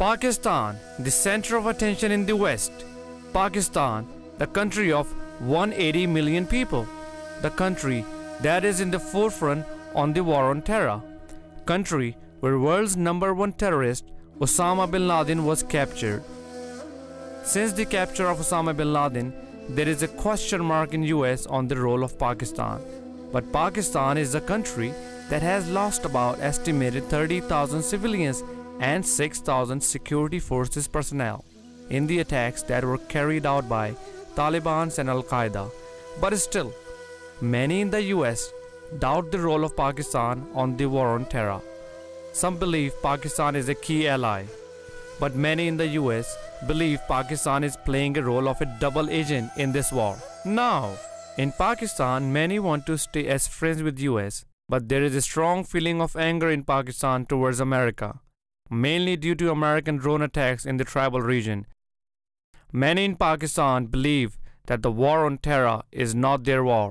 Pakistan, the center of attention in the West. Pakistan, the country of 180 million people. The country that is in the forefront on the war on terror. Country where world's #1 terrorist Osama bin Laden was captured. Since the capture of Osama bin Laden, there is a question mark in US on the role of Pakistan. But Pakistan is a country that has lost about estimated 30,000 civilians and 6,000 security forces personnel in the attacks that were carried out by Taliban and Al-Qaeda. But still, many in the US doubt the role of Pakistan on the war on terror. Some believe Pakistan is a key ally, but many in the US believe Pakistan is playing a role of a double agent in this war. Now, in Pakistan, many want to stay as friends with US, but there is a strong feeling of anger in Pakistan towards America, mainly due to American drone attacks in the tribal region. Many in Pakistan believe that the war on terror is not their war,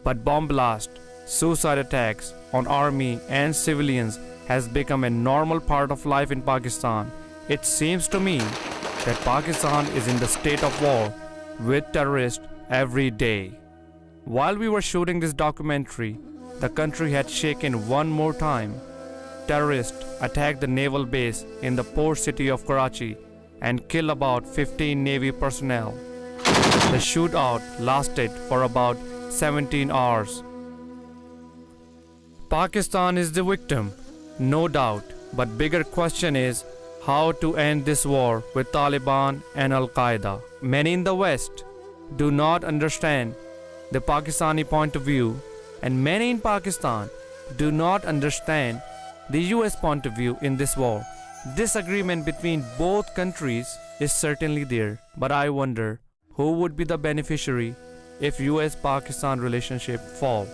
but bomb blast, suicide attacks on army and civilians has become a normal part of life in Pakistan. It seems to me that Pakistan is in the state of war with terrorists every day. While we were shooting this documentary, the country had shaken one more time. Terrorists attacked the naval base in the port city of Karachi and killed about 15 Navy personnel. The shootout lasted for about 17 hours. Pakistan is the victim, no doubt, but bigger question is how to end this war with Taliban and Al-Qaeda. Many in the West do not understand the Pakistani point of view, and many in Pakistan do not understand the US point of view in this war. Disagreement between both countries is certainly there, but I wonder who would be the beneficiary if US-Pakistan relationship fall.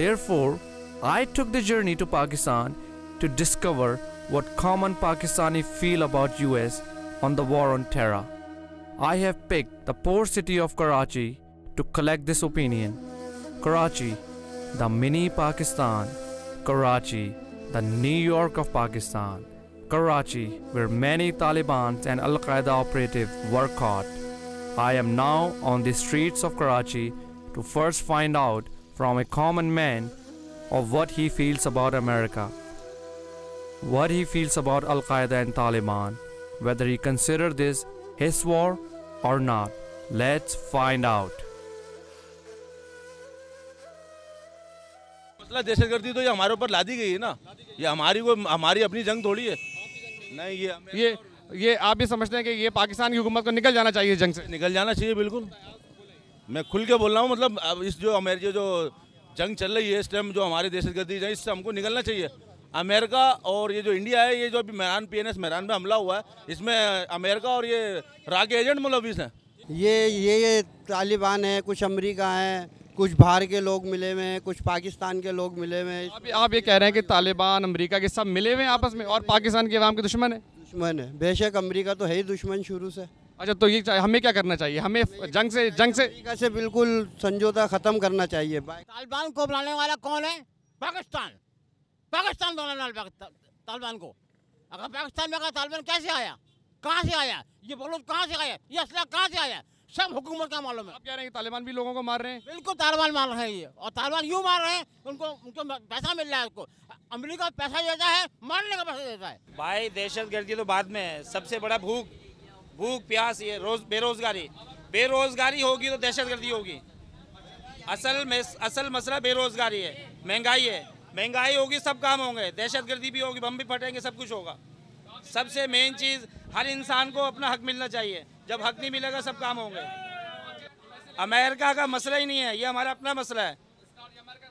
Therefore, I took the journey to Pakistan to discover what common Pakistani feel about US on the war on terror. I have picked the port city of Karachi to collect this opinion. Karachi, the mini Pakistan. Karachi, the New York of Pakistan. Karachi, where many Taliban and Al-Qaeda operatives were caught. I am now on the streets of Karachi to first find out from a common man of what he feels about America, what he feels about Al-Qaeda and Taliban, whether he considers this his war or not. Let's find out. मसला दहशतगर्दी तो ये हमारे ऊपर लादी गई है ना, ये हमारी अपनी जंग थोड़ी है। नहीं, ये आप भी समझते हैं कि ये पाकिस्तान की हुकूमत को निकल जाना चाहिए, जंग से निकल जाना चाहिए। बिल्कुल, मैं खुल के बोल रहा हूँ। मतलब अब इस जो अमेरिका जो जंग चल रही है इस टाइम, जो हमारी दहशतगर्दी है, इससे हमको निकलना चाहिए। अमेरिका और ये जो इंडिया है, ये जो अभी मैदान PNS मैदान में हमला हुआ है, इसमें अमेरिका और ये राग एजेंट मुलविस हैं। ये तालिबान है, कुछ अमेरिका है, कुछ बाहर के लोग मिले हुए हैं, कुछ पाकिस्तान के लोग मिले हुए हैं। आप ये कह रहे हैं कि तालिबान अमेरिका के सब मिले हुए हैं आपस में और पाकिस्तान के अवाम के दुश्मन है? दुश्मन है, बेशक अमेरिका तो है ही दुश्मन शुरू से। अच्छा, तो ये हमें क्या करना चाहिए? हमें जंग से बिल्कुल समझौता ख़त्म करना चाहिए। तालिबान को बुलाने वाला कौन है? पाकिस्तान बुलाने वाला तालिबान को। अगर पाकिस्तान में तालिबान कैसे आया, कहाँ से आया, ये बोलो कहाँ से आया, ये असला कहाँ से आया, सब हुकूमत का मालूम है। आप कह रहे हैं कि तालिबान भी लोगों को मार रहे हैं? बिल्कुल तालिबान मार रहे हैं ये, और तालिबान यूँ मार रहे हैं, उनको पैसा मिल रहा है। उसको अमेरिका पैसा देता है, मारने का पैसा देता है। भाई दहशतगर्दी तो बाद में है, सबसे बड़ा भूख प्यास, ये बेरोजगारी होगी तो दहशतगर्दी होगी। असल मसला बेरोजगारी है, महंगाई होगी, सब काम होंगे, दहशतगर्दी भी होगी, बम भी फटेंगे, सब कुछ होगा। सबसे मेन चीज़, हर इंसान को अपना हक मिलना चाहिए। जब हक नहीं मिलेगा सब काम होंगे। अमेरिका का मसला ही नहीं है, ये हमारा अपना मसला है।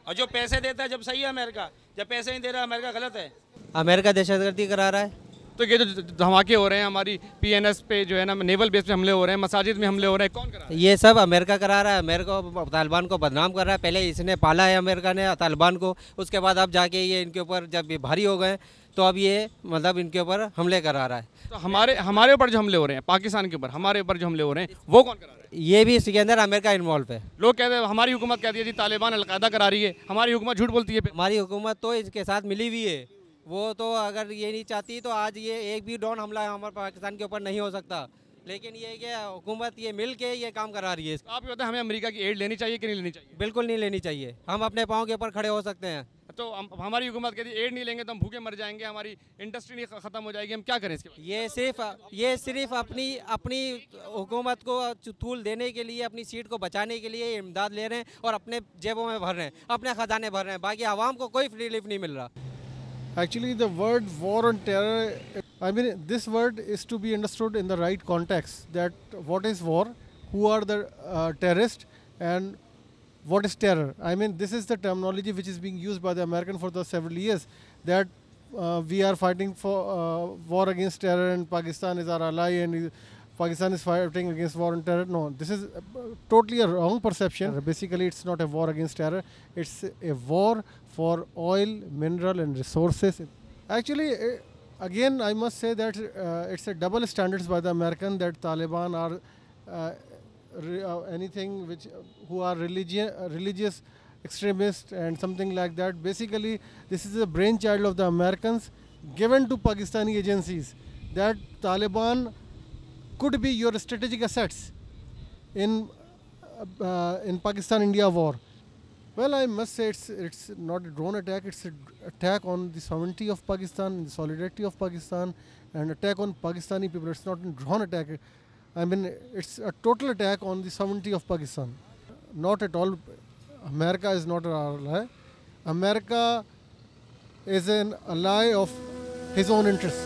और जो पैसे देता है जब सही है अमेरिका, जब पैसे नहीं दे रहा अमेरिका गलत है। अमेरिका दहशतगर्दी करा रहा है। तो ये जो धमाके हो रहे हैं हमारी PNS पे, जो है ना, नेवल बेस पे हमले हो रहे हैं, मसाजिद में हमले हो रहे हैं, कौन करा रहा है? ये सब अमेरिका करा रहा है। अमेरिका तालिबान को बदनाम कर रहा है। पहले इसने पाला है अमेरिका ने तालिबान को, उसके बाद अब जाके ये इनके ऊपर जब ये भारी हो गए तो अब ये मतलब इनके ऊपर हमले करा रहा है। तो हमारे ऊपर जो हमले हो रहे हैं, पाकिस्तान के ऊपर हमारे ऊपर जो हमले हो रहे हैं, वो कौन करा रहा है? ये भी इसके अंदर अमेरिका इन्वॉल्व है। लोग कहते हैं, हमारी हुकूमत कहती है जी तालिबान अलकायदा करा रही है, हमारी हुकूमत झूठ बोलती है। हमारी हुकूमत तो इसके साथ मिली हुई है, वो तो अगर ये नहीं चाहती तो आज ये एक भी ड्रोन हमला हमारे पाकिस्तान के ऊपर नहीं हो सकता। लेकिन ये कि हुकूमत ये मिल के ये काम करा रही है। आप ये बताएं, हमें अमेरिका की एड लेनी चाहिए कि नहीं लेनी चाहिए? बिल्कुल नहीं लेनी चाहिए। हम अपने पाँव के ऊपर खड़े हो सकते हैं। तो हमारी हुकूमत कहती है एड नहीं लेंगे तो हम भूखे मर जाएंगे, हमारी इंडस्ट्री नहीं ख़त्म हो जाएगी, हम क्या करें इसके बाद? ये सिर्फ अपनी हुकूमत को तूल देने के लिए, अपनी सीट को बचाने के लिए इमदाद ले रहे हैं और अपने जेबों में भर रहे हैं, अपने खजाने भर रहे हैं। बाकी आवाम को कोई रिलीफ नहीं मिल रहा। Actually, the word war on terror, I mean, this word is to be understood in the right context. That what is war, who are the terrorists, and what is terror. I mean, this is the terminology which is being used by the American for the several years. That we are fighting for war against terror, and Pakistan is our ally, and Pakistan is fighting against war on terror. No, this is totally a wrong perception. Basically, it's not a war against terror. It's a war for oil, mineral, and resources. Actually, again, I must say that it's a double standards by the American that Taliban are anything which who are religious extremists and something like that. Basically, this is a brainchild of the Americans given to Pakistani agencies that Taliban could be your strategic assets in Pakistan-India war. Well, I must say it's not a drone attack. It's an attack on the sovereignty of Pakistan, the solidarity of Pakistan, and attack on Pakistani people. It's not a drone attack. I mean, it's a total attack on the sovereignty of Pakistan. Not at all. America is not our ally. America is an ally of his own interest.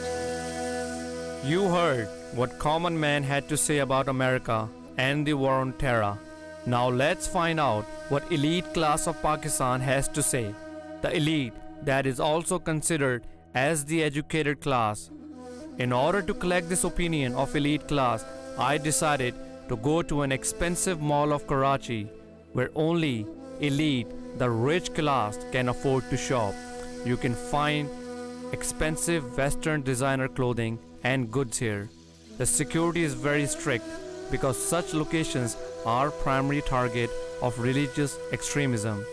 You heard what common man had to say about America and the war on terror. Now let's find out what elite class of Pakistan has to say. The elite that is also considered as the educated class. In order to collect this opinion of elite class, I decided to go to an expensive mall of Karachi where only elite, the rich class, can afford to shop. You can find expensive Western designer clothing and goods here. The security is very strict because such locations are primary target of religious extremism.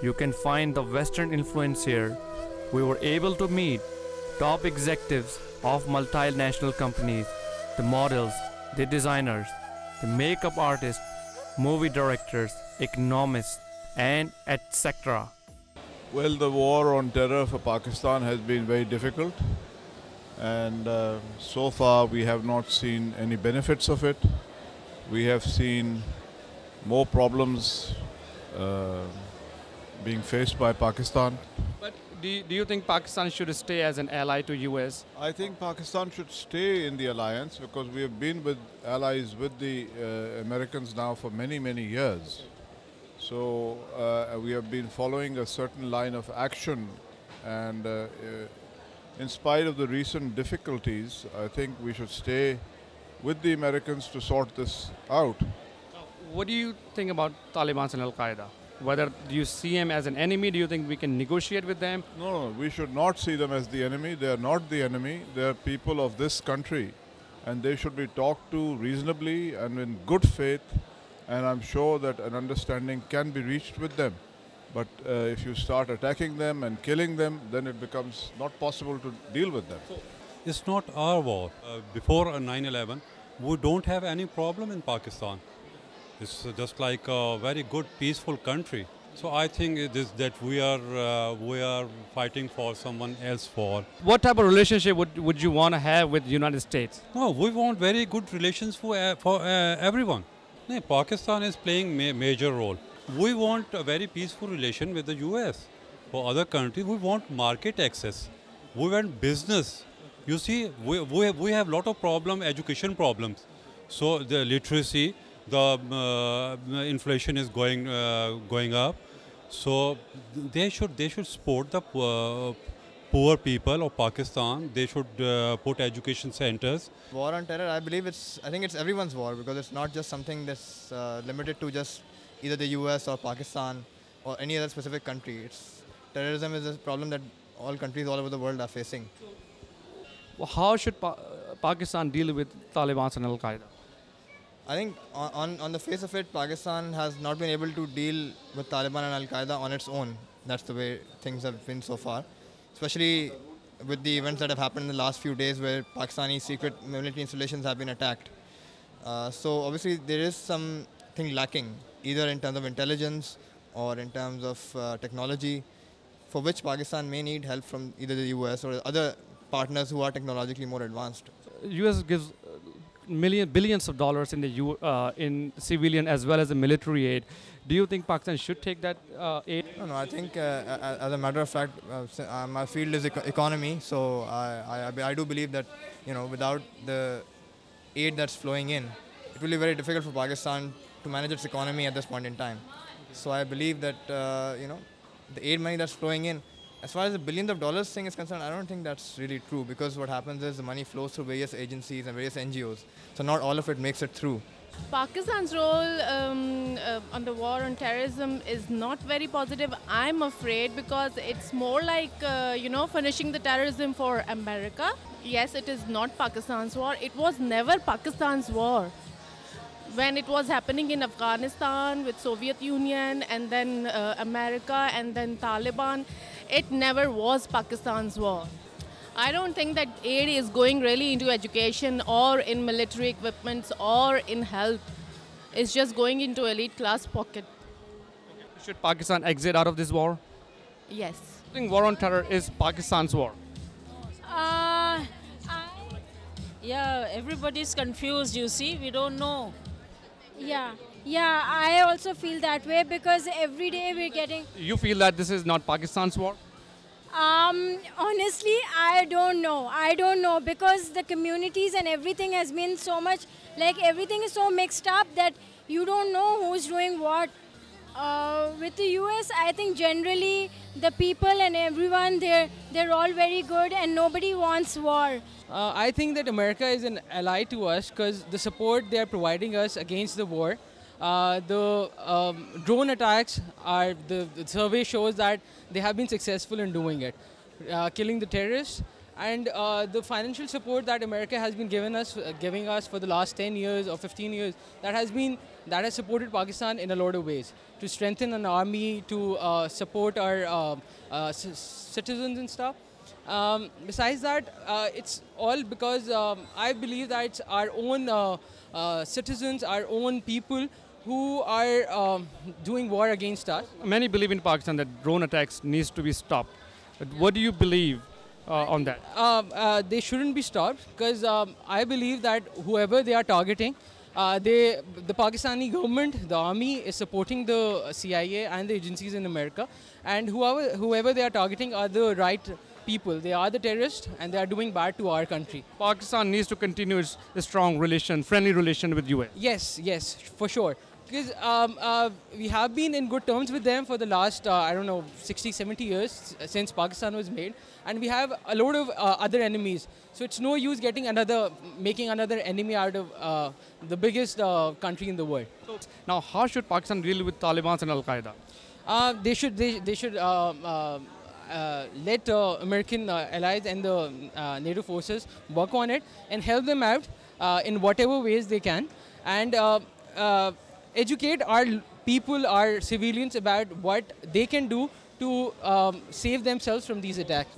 You can find the Western influence here. We were able to meet top executives of multinational companies, the models, the designers, the makeup artists, movie directors, economists, and etc. Well, the war on terror for Pakistan has been very difficult, and so far we have not seen any benefits of it. We have seen more problems being faced by Pakistan. But do you think Pakistan should stay as an ally to US? I think Pakistan should stay in the alliance because we have been with allies with the Americans now for many, many years. So we have been following a certain line of action, and in spite of the recent difficulties, I think we should stay with the Americans to sort this out. What do you think about Taliban and Al-Qaeda? Whether do you see them as an enemy? Do you think we can negotiate with them? No, we should not see them as the enemy. They are not the enemy. They are people of this country, and they should be talked to reasonably and in good faith, and I'm sure that an understanding can be reached with them. But if you start attacking them and killing them, then it becomes not possible to deal with them. It's not our war. Before 9/11, we don't have any problem in Pakistan. It's just like a very good, peaceful country. So I think it is that we are fighting for someone else for. What type of relationship would you want to have with the United States? No, we want very good relations for everyone. No, Pakistan is playing major role. We want a very peaceful relation with the US. For other countries, we want market access. We want business. You see, we have a lot of education problems. So the literacy, the inflation is going up. So they should support the poor people of Pakistan. They should put education centers. War on terror, I think it's everyone's war, because it's not just something that's limited to just either the US or Pakistan or any other specific country. Terrorism is a problem that all countries all over the world are facing. Well, how should Pakistan deal with Taliban and Al-Qaeda? I think on the face of it, Pakistan has not been able to deal with Taliban and Al-Qaeda on its own. That's the way things have been so far. Especially with the events that have happened in the last few days where Pakistani secret military installations have been attacked. So obviously there is something lacking, either in terms of intelligence or in terms of technology, for which Pakistan may need help from either the US or other partners who are technologically more advanced. US gives billions of dollars in in civilian as well as the military aid. Do you think Pakistan should take that aid? No, I think as a matter of fact, my field is economy, so I do believe that without the aid that's flowing in, it will be very difficult for Pakistan to manage its economy at this point in time. So I believe that the aid money that's flowing in, as far as the billions of dollars thing is concerned, I don't think that's really true, because what happens is the money flows through various agencies and various NGOs. So not all of it makes it through. Pakistan's role on the war on terrorism is not very positive, I'm afraid, because it's more like, finishing the terrorism for America. Yes, it is not Pakistan's war. It was never Pakistan's war. When it was happening in Afghanistan with Soviet Union and then America and then Taliban, it never was Pakistan's war. I don't think that aid is going really into education or in military equipments or in health. It's just going into elite class pocket. Should Pakistan exit out of this war? Yes. I think war on terror is Pakistan's war. Yeah, everybody's confused, you see. We don't know. Yeah, I also feel that way, because every day we're getting... You feel that this is not Pakistan's war? Honestly, I don't know, because the communities and everything has been so much, like everything is so mixed up that you don't know who's doing what. With the US, I think generally the people and everyone, they're all very good and nobody wants war. I think that America is an ally to us because the support they are providing us against the war. The drone attacks the survey shows that they have been successful in doing it, killing the terrorists. And the financial support that America has been giving us for the last 10 years or 15 years, that has supported Pakistan in a lot of ways, to strengthen an army, to support our citizens and stuff. Besides that, it's all because I believe that it's our own citizens, our own people who are doing war against us. Many believe in Pakistan that drone attacks needs to be stopped. But what do you believe on that? They shouldn't be stopped because I believe that whoever they are targeting, the Pakistani government, the army is supporting the CIA and the agencies in America, and whoever they are targeting are the right people. They are the terrorists and they are doing bad to our country. Pakistan needs to continue its strong relation, friendly relation with US. Yes, for sure. Because we have been in good terms with them for the last, 60, 70 years since Pakistan was made. And we have a lot of other enemies. So it's no use making another enemy out of the biggest country in the world. Now, how should Pakistan deal with Taliban and Al-Qaeda? They should let American allies and the NATO forces work on it and help them out in whatever ways they can. And educate our people, our civilians, about what they can do to save themselves from these attacks.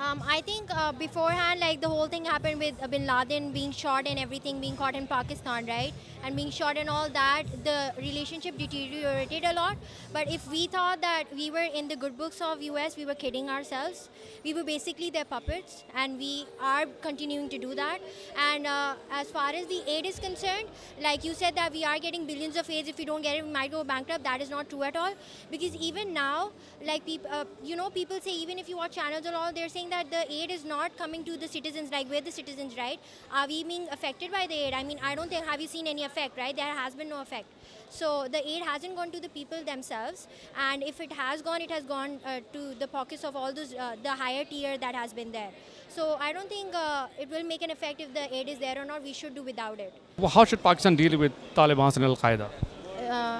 I think beforehand, like the whole thing happened with Bin Laden being shot and everything being caught in Pakistan, right? And being shot and all that, the relationship deteriorated a lot. But if we thought that we were in the good books of US, we were kidding ourselves. We were basically their puppets, and we are continuing to do that. And as far as the aid is concerned, like you said that we are getting billions of aids. If we don't get it, we might go bankrupt. That is not true at all. Because even now, like people say, even if you watch channels or all, they're saying that the aid is not coming to the citizens, like we're the citizens, right? Are we being affected by the aid? I mean, I don't think, have you seen any effect, right? There has been no effect. So the aid hasn't gone to the people themselves, and if it has gone to the pockets of all those, the higher tier that has been there. So I don't think it will make an effect if the aid is there or not. We should do without it. Well, how should Pakistan deal with Taliban and Al-Qaeda?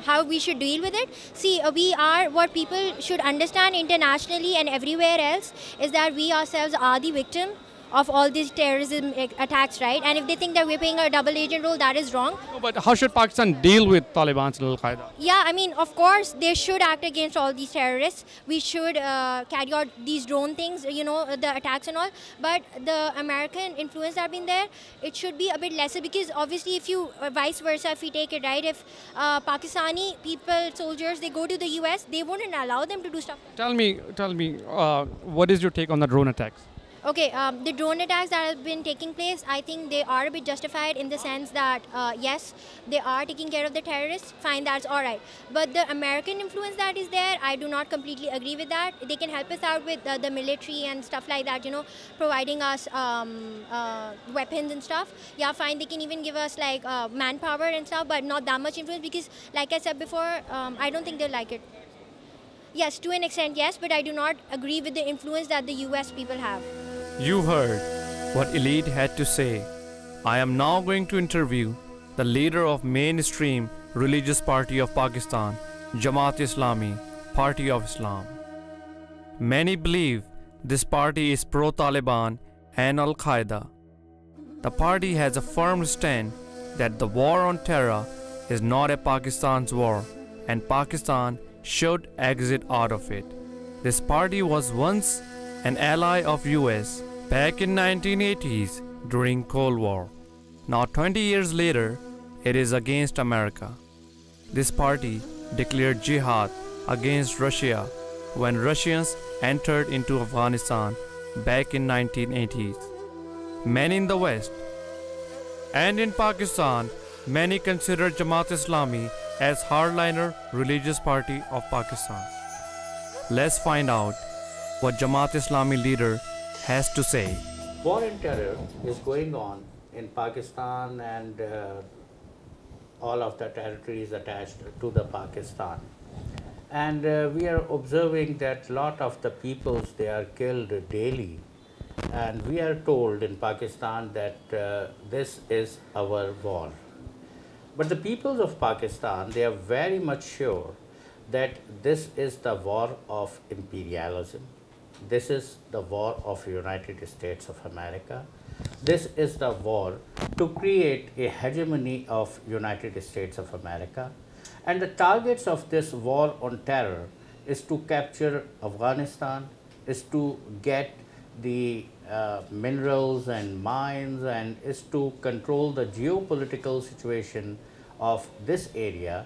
How we should deal with it? See, what people should understand internationally and everywhere else is that we ourselves are the victim of all these terrorism attacks, right? And if they think that we're playing a double agent role, that is wrong. No, but how should Pakistan deal with Taliban and Al-Qaeda? Yeah, I mean, of course, they should act against all these terrorists. We should carry out these drone things, you know, the attacks and all. But the American influence that have been there, it should be a bit lesser, because obviously if you, vice versa, if we take it, right, if Pakistani people, soldiers, they go to the US, they wouldn't allow them to do stuff. Tell me, what is your take on the drone attacks? Okay, the drone attacks that have been taking place, I think they are a bit justified in the sense that, yes, they are taking care of the terrorists, fine, that's all right. But the American influence that is there, I do not completely agree with that. They can help us out with the military and stuff like that, you know, providing us weapons and stuff. Yeah, fine, they can even give us like manpower and stuff, but not that much influence, because like I said before, I don't think they'll like it. Yes, to an extent, yes, but I do not agree with the influence that the US people have. You heard what Elite had to say. I am now going to interview the leader of mainstream religious party of Pakistan, Jamaat-e-Islami, Party of Islam. Many believe this party is pro-Taliban and Al-Qaeda. The party has a firm stand that the war on terror is not a Pakistan's war and Pakistan should exit out of it. This party was once an ally of US back in 1980s during Cold War. Now 20 years later, it is against America. This party declared jihad against Russia when Russians entered into Afghanistan back in 1980s. Many in the West and in Pakistan, many consider Jamaat-e-Islami as hardliner religious party of Pakistan. Let's find out what Jamaat-e-Islami leader has to say. War on terror is going on in Pakistan and all of the territories attached to the Pakistan. And we are observing that a lot of the peoples, they are killed daily. And we are told in Pakistan that this is our war. But the peoples of Pakistan, they are very much sure that this is the war of imperialism. This is the war of United States of America. This is the war to create a hegemony of United States of America. And the targets of this war on terror is to capture Afghanistan, is to get the minerals and mines, and is to control the geopolitical situation of this area